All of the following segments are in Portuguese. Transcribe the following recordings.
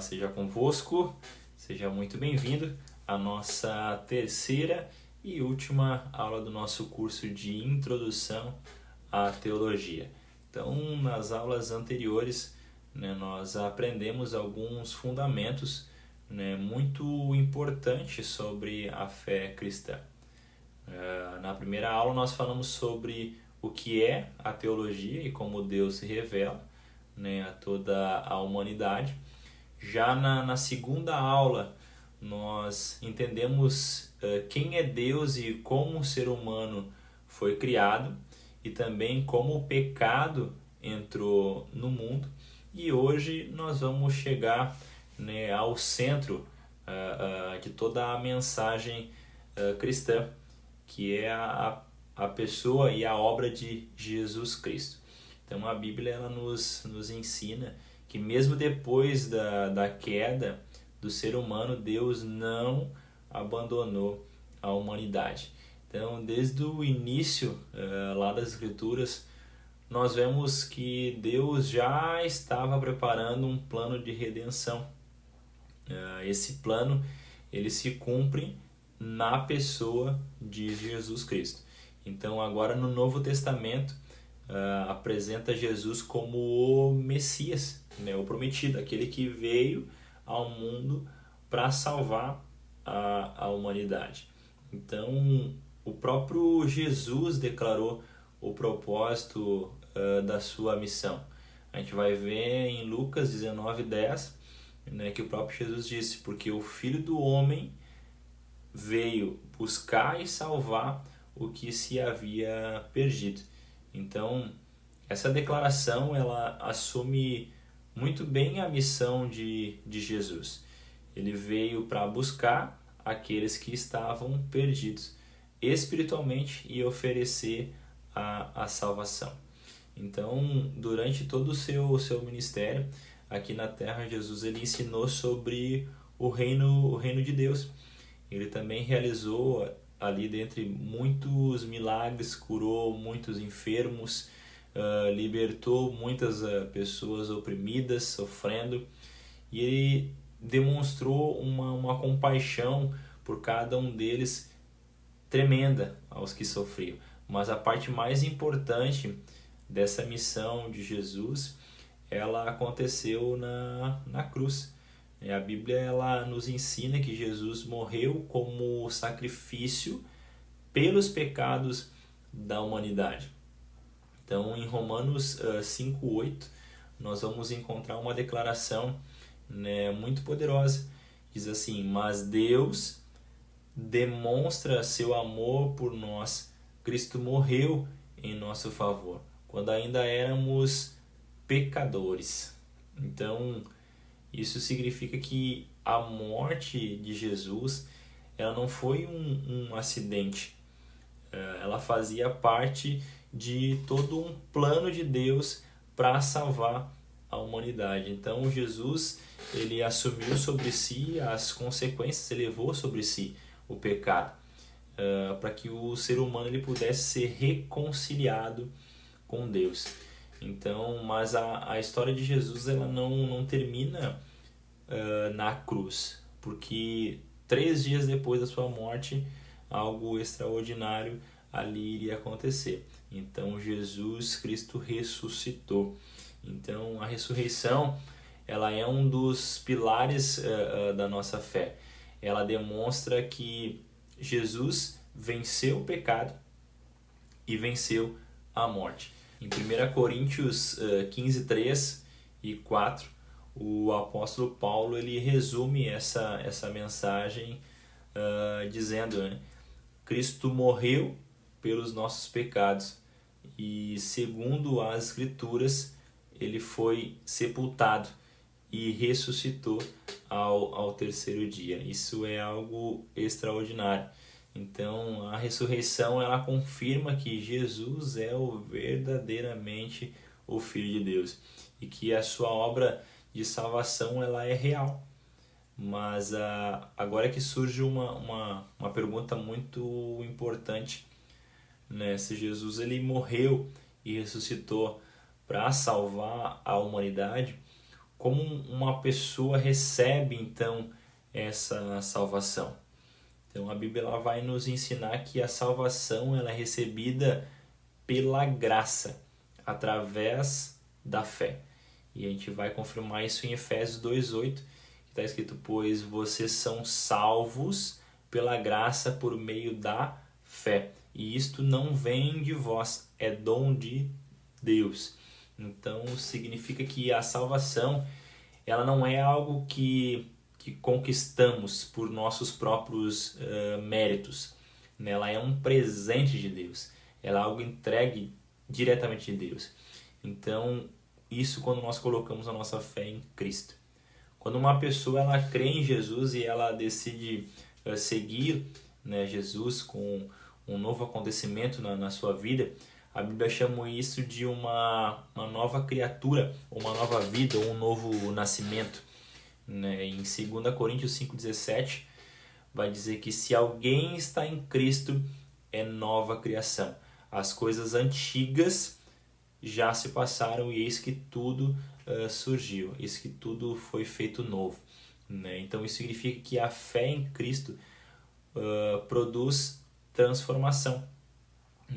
seja convosco, seja muito bem-vindo à nossa terceira e última aula do nosso curso de Introdução à Teologia. Então, nas aulas anteriores, nós aprendemos alguns fundamentos muito importantes sobre a fé cristã. Na primeira aula, nós falamos sobre o que é a teologia e como Deus se revela a toda a humanidade. Já na segunda aula, nós entendemos quem é Deus e como o ser humano foi criado e também como o pecado entrou no mundo. E hoje nós vamos chegar ao centro de toda a mensagem cristã, que é a pessoa e a obra de Jesus Cristo. Então a Bíblia ela nos ensina que mesmo depois da queda do ser humano, Deus não abandonou a humanidade. Então desde o início lá das Escrituras, nós vemos que Deus já estava preparando um plano de redenção. Esse plano ele se cumpre na pessoa de Jesus Cristo. Então agora no Novo Testamento apresenta Jesus como o Messias, o prometido, aquele que veio ao mundo para salvar a humanidade. Então o próprio Jesus declarou o propósito da sua missão. A gente vai ver em Lucas 19:10, que o próprio Jesus disse: porque o Filho do Homem veio buscar e salvar o que se havia perdido. Então, essa declaração ela assume muito bem a missão de Jesus. Ele veio para buscar aqueles que estavam perdidos espiritualmente e oferecer a salvação. Então, durante todo o seu ministério aqui na Terra, Jesus ele ensinou sobre o reino de Deus. Ele também realizou ali dentre muitos milagres, curou muitos enfermos, libertou muitas pessoas oprimidas, sofrendo, e ele demonstrou uma compaixão por cada um deles tremenda aos que sofriam. Mas a parte mais importante dessa missão de Jesus, ela aconteceu na cruz. A Bíblia ela nos ensina que Jesus morreu como sacrifício pelos pecados da humanidade. Então, em Romanos 5:8, nós vamos encontrar uma declaração muito poderosa. Diz assim: mas Deus demonstra seu amor por nós. Cristo morreu em nosso favor, quando ainda éramos pecadores. Então, isso significa que a morte de Jesus ela não foi um acidente. Ela fazia parte de todo um plano de Deus para salvar a humanidade. Então Jesus ele assumiu sobre si as consequências, ele levou sobre si o pecado, para que o ser humano ele pudesse ser reconciliado com Deus. Então, mas a história de Jesus ela não termina na cruz, porque 3 dias depois da sua morte, algo extraordinário ali iria acontecer. Então, Jesus Cristo ressuscitou. Então, a ressurreição ela é um dos pilares da nossa fé. Ela demonstra que Jesus venceu o pecado e venceu a morte. Em 1 Coríntios 15:3 e 4, o apóstolo Paulo ele resume essa mensagem dizendo: Cristo morreu pelos nossos pecados e, segundo as Escrituras, ele foi sepultado e ressuscitou ao terceiro dia. Isso é algo extraordinário. Então, a ressurreição ela confirma que Jesus é verdadeiramente o Filho de Deus e que a sua obra de salvação ela é real. Mas agora que surge uma pergunta muito importante, se Jesus ele morreu e ressuscitou para salvar a humanidade, como uma pessoa recebe então essa salvação. Então a Bíblia ela vai nos ensinar que a salvação ela é recebida pela graça, através da fé. E a gente vai confirmar isso em Efésios 2:8, que está escrito: pois vocês são salvos pela graça por meio da fé. E isto não vem de vós, é dom de Deus. Então significa que a salvação ela não é algo que conquistamos por nossos próprios méritos. Ela é um presente de Deus. Ela é algo entregue diretamente de Deus. Então, isso quando nós colocamos a nossa fé em Cristo. Quando uma pessoa ela crê em Jesus e ela decide seguir, né, Jesus com um novo acontecimento na sua vida, a Bíblia chama isso de uma nova criatura, uma nova vida, ou um novo nascimento. Né? Em 2 Coríntios 5,17 vai dizer que se alguém está em Cristo, é nova criação. As coisas antigas já se passaram e eis que tudo surgiu, eis que tudo foi feito novo. Né? Então isso significa que a fé em Cristo produz transformação.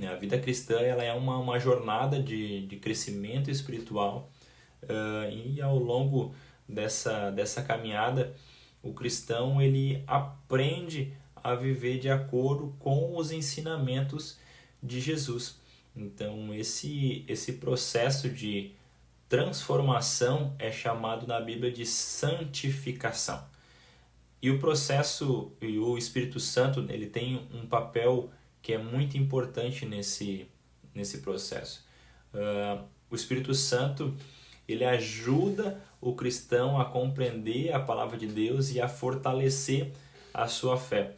A vida cristã ela é uma jornada de crescimento espiritual e ao longo dessa caminhada o cristão ele aprende a viver de acordo com os ensinamentos de Jesus. Então esse processo de transformação é chamado na Bíblia de santificação. E o processo e o Espírito Santo ele tem um papel que é muito importante nesse processo. O Espírito Santo ele ajuda o cristão a compreender a palavra de Deus e a fortalecer a sua fé.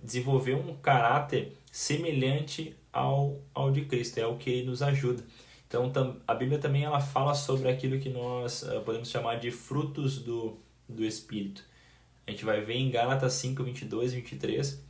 Desenvolver um caráter semelhante ao de Cristo, é o que ele nos ajuda. Então a Bíblia também ela fala sobre aquilo que nós podemos chamar de frutos do Espírito. A gente vai ver em Gálatas 5, 22 e 23,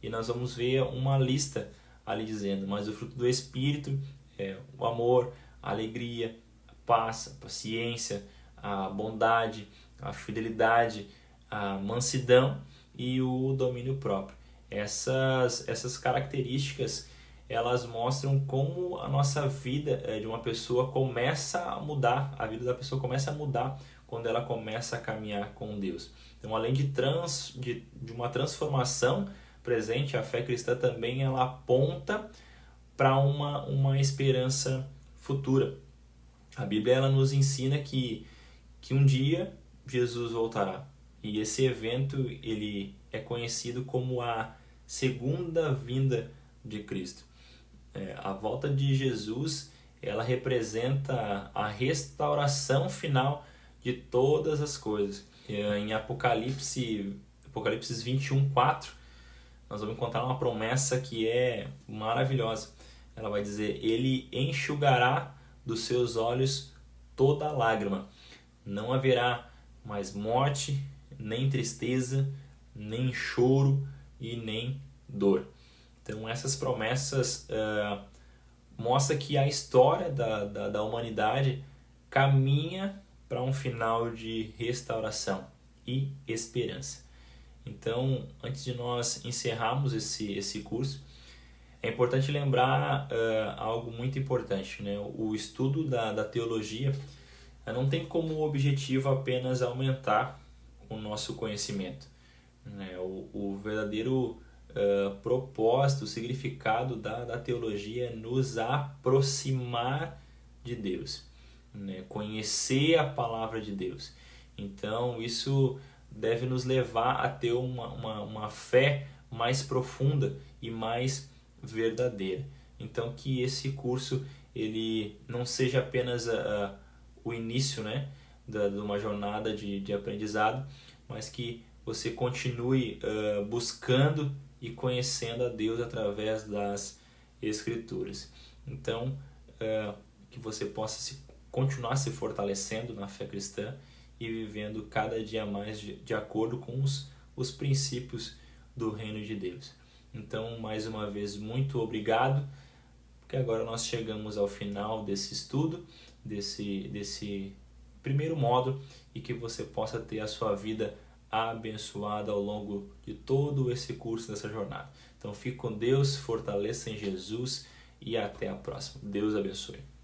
e nós vamos ver uma lista ali dizendo: mas o fruto do Espírito é o amor, a alegria, a paz, a paciência, a bondade, a fidelidade, a mansidão e o domínio próprio. Essas características elas mostram como a nossa vida de uma pessoa começa a mudar, a vida da pessoa começa a mudar quando ela começa a caminhar com Deus. Então, além de uma transformação presente, a fé cristã também ela aponta para uma esperança futura. A Bíblia ela nos ensina que um dia Jesus voltará. E esse evento ele é conhecido como a segunda vinda de Cristo. A volta de Jesus ela representa a restauração final de todas as coisas. Em Apocalipse 21:4, nós vamos encontrar uma promessa que é maravilhosa. Ela vai dizer: ele enxugará dos seus olhos toda lágrima. Não haverá mais morte, nem tristeza, nem choro e nem dor. Então essas promessas mostram que a história da humanidade caminha para um final de restauração e esperança. Então, antes de nós encerrarmos esse curso, é importante lembrar algo muito importante, né? O estudo da teologia não tem como objetivo apenas aumentar o nosso conhecimento. Né? O verdadeiro propósito, o significado da teologia é nos aproximar de Deus, né? Conhecer a palavra de Deus. Então isso deve nos levar a ter uma fé mais profunda e mais verdadeira. Então que esse curso ele não seja apenas o início, né, de uma jornada de aprendizado, mas que você continue buscando e conhecendo a Deus através das Escrituras. Então que você possa continuar se fortalecendo na fé cristã e vivendo cada dia mais de acordo com os princípios do reino de Deus. Então, mais uma vez, muito obrigado, porque agora nós chegamos ao final desse estudo, desse primeiro módulo e que você possa ter a sua vida abençoada ao longo de todo esse curso, dessa jornada. Então fique com Deus, fortaleça em Jesus e até a próxima. Deus abençoe.